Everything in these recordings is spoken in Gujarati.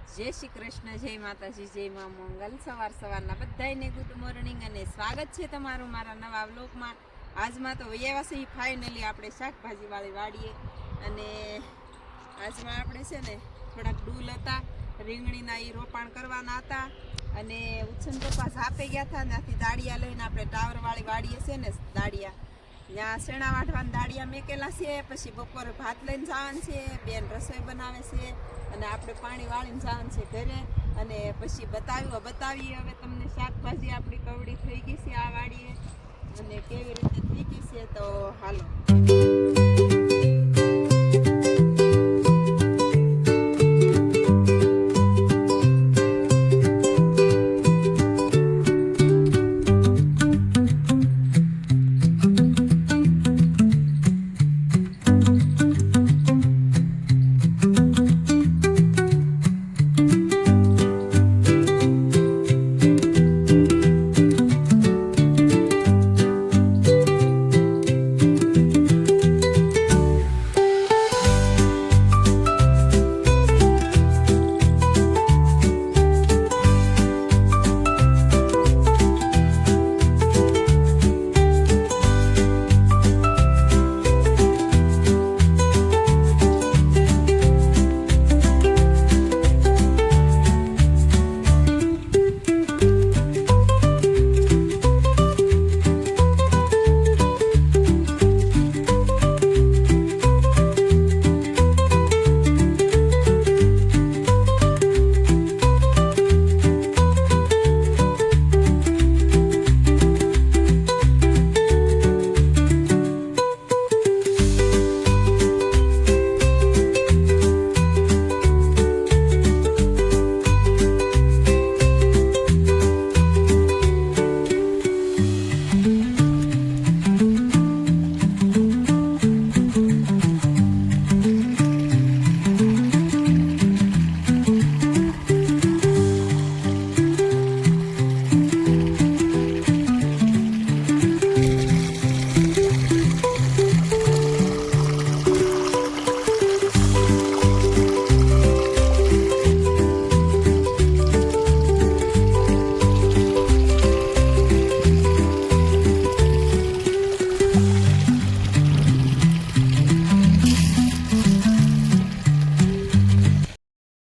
जय श्री कृष्ण, जय माताजी, जय मां मंगल। सवार सवाરના બધાયને ગુડ મોર્નિંગ અને સ્વાગત છે તમારું મારા નવા વ્લોગમાં। આજમાં તો વૈયાવાસી ફાઇનલી આપણે શાકભાજી વાળી વાડીએ અને આજમાં આપણે છે ને થોડાક ડૂલ હતા, રીંગણીના ઈ રોપાણ કરવાના હતા અને ઉછન પપ્પા ઝાપે ગયા હતા, ત્યાંથી દાડિયા લઈને આપણે ટાવર વાળી વાડીએ છે ને દાડિયા ત્યાં શેણા વાઢવાના દાડિયા મેકેલા છે। પછી બપોરે ભાત લઈને જવાનું છે, બેન રસોઈ બનાવે છે અને આપણે પાણી વાળીને જવાનું છે ઘરે। અને પછી બતાવીએ હવે તમને શાકભાજી આપણી કવડી થઈ ગઈ છે આ વાડીએ અને કેવી રીતે થઈ ગઈ છે, તો હાલો।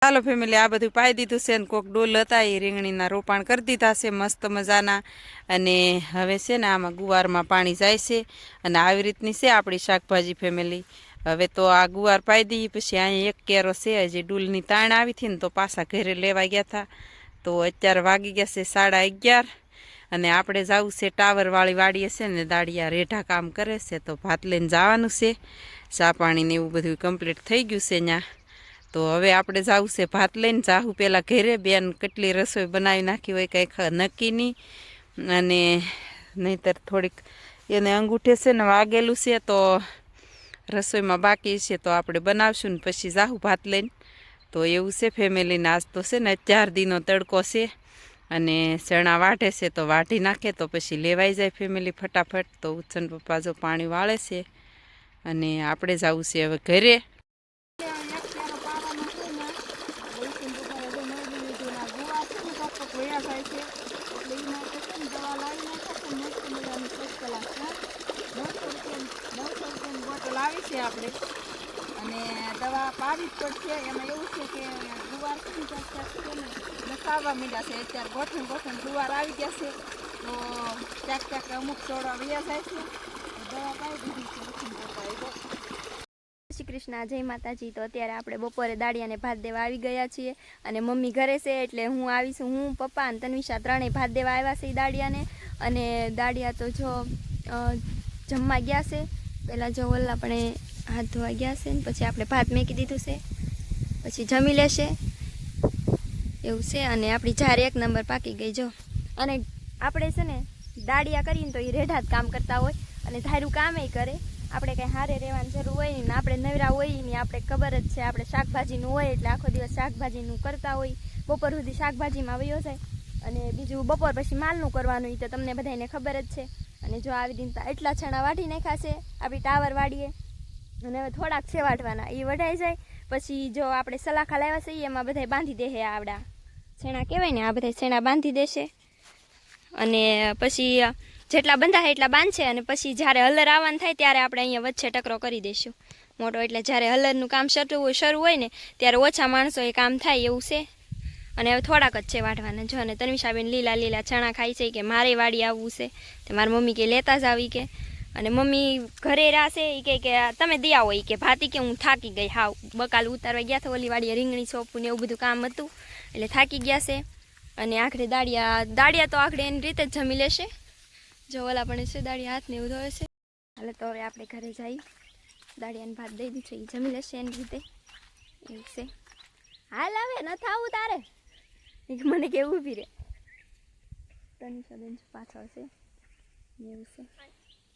ચાલો ફેમિલી, આ બધું પાઈ દીધું છે ને કોક ડોલ હતા એ રીંગણીના રોપાણ કરી દીધા છે મસ્ત મજાના। અને હવે છે ને આમાં ગુવારમાં પાણી જાય છે અને આવી રીતની છે આપણી શાકભાજી ફેમિલી। હવે તો આ ગુવાર પાઈ દઈએ, પછી અહીંયા એક કેરો છે, હજી ડૂલની તાણ આવી હતી ને તો પાછા ઘરે લેવા ગયા હતા, તો અત્યારે વાગી ગયા છે 11:30 અને આપણે જવું છે ટાવરવાળી વાડીએ છે ને દાડિયા રેઢા કામ કરે છે, તો ભાત લઈને જવાનું છે। ચા પાણીને એવું બધું કમ્પ્લીટ થઈ ગયું છે ત્યાં, તો હવે આપણે જવું છે ભાત લઈને જાહું પહેલાં ઘરે। બેન કેટલી રસોઈ બનાવી નાખી હોય કંઈ નક્કી નહીં, અને નહીંતર થોડીક એને અંગૂઠે છે ને વાગેલું છે તો રસોઈમાં બાકી છે, તો આપણે બનાવશું ને પછી જાહું ભાત લઈને। તો એવું છે ફેમિલીને, આજ તો છે ને 4 દીનો તડકો છે અને ચણા વાઢે છે, તો વાઢી નાખે તો પછી લેવાઈ જાય ફેમિલી ફટાફટ। તો ઉછન પપ્પા જો પાણી વાળે છે અને આપણે જવું છે હવે ઘરે। લાવી છે આપણે અને દવા પાવી જ પડશે। એમાં એવું છે કે ગુવાર નખાવવા માંડ્યા છે, અત્યારે ગોઠણ ગુવાર આવી ગયા છે, તો ક્યાંક અમુક છોડવા વયા જાય છે, દવા પાવી દીધી છે। શ્રી કૃષ્ણ, જય માતાજી। તો અત્યારે આપણે બપોરે દાડિયાને ભાત દેવા આવી ગયા છીએ અને મમ્મી ઘરે છે એટલે હું આવીશું, હું પપ્પા અને તન્વિશા ત્રણેય ભાત દેવા આવ્યા છે દાડિયાને। અને દાડિયા તો જો જમવા ગયા છે, પહેલાં જો ઓલા પણ હાથ ધોવા ગયા છે ને પછી આપણે ભાત મેકી દીધું છે, પછી જમી લેશે એવું છે। અને આપણી ઝાર 1 નંબર પાકી ગઈ જો। અને આપણે છે ને દાડિયા કરીને તો એ રેઢા જ કામ કરતા હોય અને ધાર્યું કામે કરે, આપણે કંઈ હારે રહેવાની જરૂર હોય ને, આપણે નવરા હોય ને, આપણે ખબર જ છે આપણે શાકભાજીનું હોય એટલે આખો દિવસ શાકભાજીનું કરતા હોય, બપોર સુધી શાકભાજીમાં વયો જાય અને બીજું બપોર પછી માલનું કરવાનું, એ તો તમને બધાને ખબર જ છે। અને જો આવી રીતે એટલા છણા વાઢી નાખ્યા છે આપણી ટાવર વાડીએ, અને હવે થોડાક છે વાઢવાના, એ વઢાઈ જાય પછી જો આપણે સલાખા લાવ્યા છે એમાં બધા બાંધી દે હે આવડા છેણા કહેવાય ને, આ બધા છેણા બાંધી દેશે અને પછી જેટલા બંધાય એટલા બાંધશે અને પછી જ્યારે હલર આવવાનું થાય ત્યારે આપણે અહીંયા વચ્ચે ટકરો કરી દઈશું મોટો, એટલે જ્યારે હલરનું કામ શરૂ હોય ને ત્યારે ઓછા માણસો એ કામ થાય એવું છે. અને હવે થોડાક જ છે વાઢવાના. જો અને તન્વિષાબેન લીલા લીલા ચણા ખાય છે કે મારે વાડી આવવું છે, તો મારી મમ્મી કે લેતા જ આવી કે, અને મમ્મી ઘરે રાશે એ કે તમે દે આવો એ કે ભાતી કે હું થાકી ગઈ હાવ, બકાલ ઉતારવા ગયા તો ઓલી વાડીએ રીંગણી સોંપવું ને એવું બધું કામ હતું એટલે થાકી ગયા છે. અને આખરે દાળિયા તો આખરે એની રીતે જ જમી લેશે. જો ઓલા પણ છે દાળિયા હાથને એવું ધોવે છે. હાલે તો હવે આપણે ઘરે જઈ દાળિયાને ભાત દઈ દીધું, એ જમી લેશે એની રીતે એવું છે. હાલ આવે નથી આવું તારે મને કેવું ઊભી રે તનિષાબેન પાછળ છે એવું છે.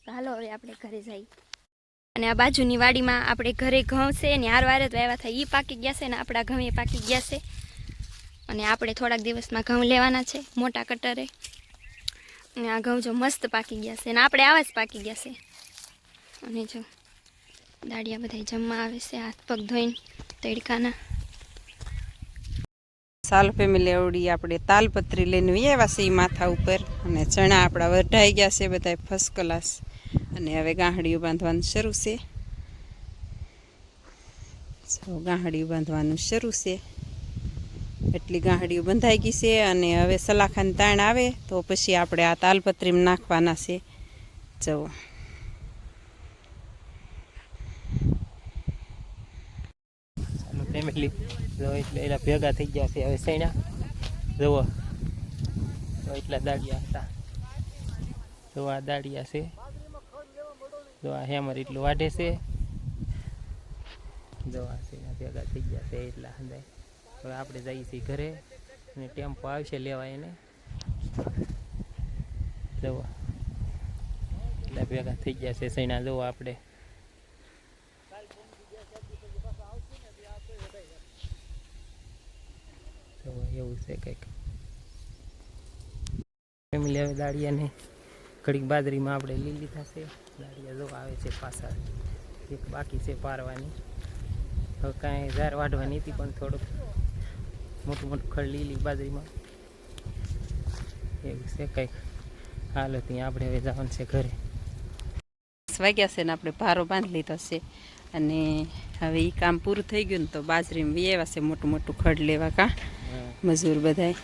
તો હાલો હવે આપણે ઘરે જઈ. અને આ બાજુની વાડીમાં આપણે ઘરે ઘઉં છે ને હારવારે તો આવ્યા થાય એ પાકી ગયા છે ને આપણા ઘઉં એ પાકી ગયા છે. અને આપણે થોડાક દિવસમાં ઘઉં લેવાના છે મોટા કટરે. અને આ ઘઉં જો મસ્ત પાકી ગયા છે ને આપણે આવા જ પાકી ગયા છે. અને જો દાડિયા બધા જમવા આવે છે હાથ પગ ધોઈને તડકાના. સાલ ફેમિલી આવડી આપણે તાલપત્રી લઈને આવ્યા છે માથા ઉપર, અને ચણા આપણા વઢાઈ ગયા છે બધા ફર્સ્ટ ક્લાસ. અને હવે ગાંહડીઓ બાંધવાનું શરૂ છે. ગાંહડીઓ બાંધવાનું શરૂ છે, એટલી ગાંહડીઓ બંધાઈ ગઈ છે. અને હવે સલાખાની તાણ આવે તો પછી આપણે આ તાલપત્રીમાં નાખવાના છે. જુઓ ફેમિલી જો એટલે એલા ભેગા થઈ ગયા છે હવે સૈણા. જુઓ એટલા દાડિયા હતા, જો આ દાડિયા છે, જો આ હેમર એટલું વાઢે છે, જો આ સૈણા ભેગા થઈ ગયા છે એટલા હંધાય. હવે આપણે જઈએ છીએ ઘરે અને ટેમ્પો આવશે લેવા એને. જુઓ એટલા ભેગા થઈ ગયા છે સૈણા. જુઓ આપણે એવું છે કંઈક ફેમિલી. હવે દાળિયાને ઘડીક બાજરીમાં આપણે લઈ લીધા છે. દાળિયા જો આવે છે પાછા, એક બાકી છે પારવાની. હવે કાંઈ ઝાર વાઢવાની હતી પણ થોડુંક મોટું મોટું ખડ લીલી બાજરીમાં એવું છે કંઈક. હાલો ત્યાં આપણે હવે જવાનું છે ઘરે. વાગ્યા છે ને આપણે ભારો બાંધી લીધો છે. અને હવે એ કામ પૂરું થઈ ગયું ને તો બાજરીમાં આવ્યા છે મોટું મોટું ખડ લેવા. કાં મજૂર બધાય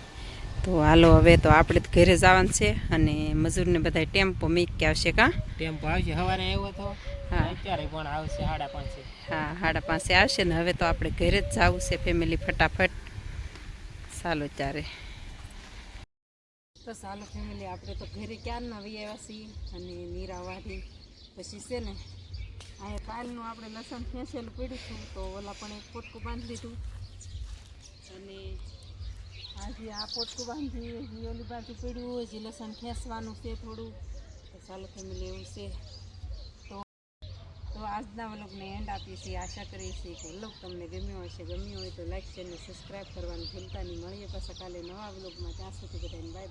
તો હાલો હવે તો આપણે જ ઘરે જવાનું છે. અને મજૂરને બધા ટેમ્પો મૂકી આવશે. કાં ટેમ્પો આવશે, સવારે આવ્યો તો હા અત્યારે પણ આવશે 5:30. હા 5:30 આવશે ને હવે તો આપણે ઘરે જ જવું છે ફેમિલી ફટાફટ. ચાલો ત્યારે તો ચાલો ફેમિલી આપણે તો ઘરે ક્યારના આવ્યા છીએ. અને નીરા વાઢી પછી છે ને અહીંયા કાલનું આપણે લસણ ખેંચેલું પડ્યું હતું તો ઓલા પણ એક પોટકું બાંધી લીધું. અને આજે આ પોટકું બાંધી હજી ઓલી બાજુ પડ્યું, હજી લસણ ખેંચવાનું છે થોડું. તો ચાલો ફેમિલી એવું છે. તો આજના વ્લોગને એન્ડ આપીએ છીએ. આશા કરીએ છીએ કે વ્લોગ તમને ગમ્યો હશે. ગમ્યો હોય તો લાઈક શેર અને સબસ્ક્રાઈબ કરવાનું ભૂલતા નહીં. મળીએ પાછા કાલે નવા વ્લોગમાં. ત્યાં સુધી બધાને બાય બાય.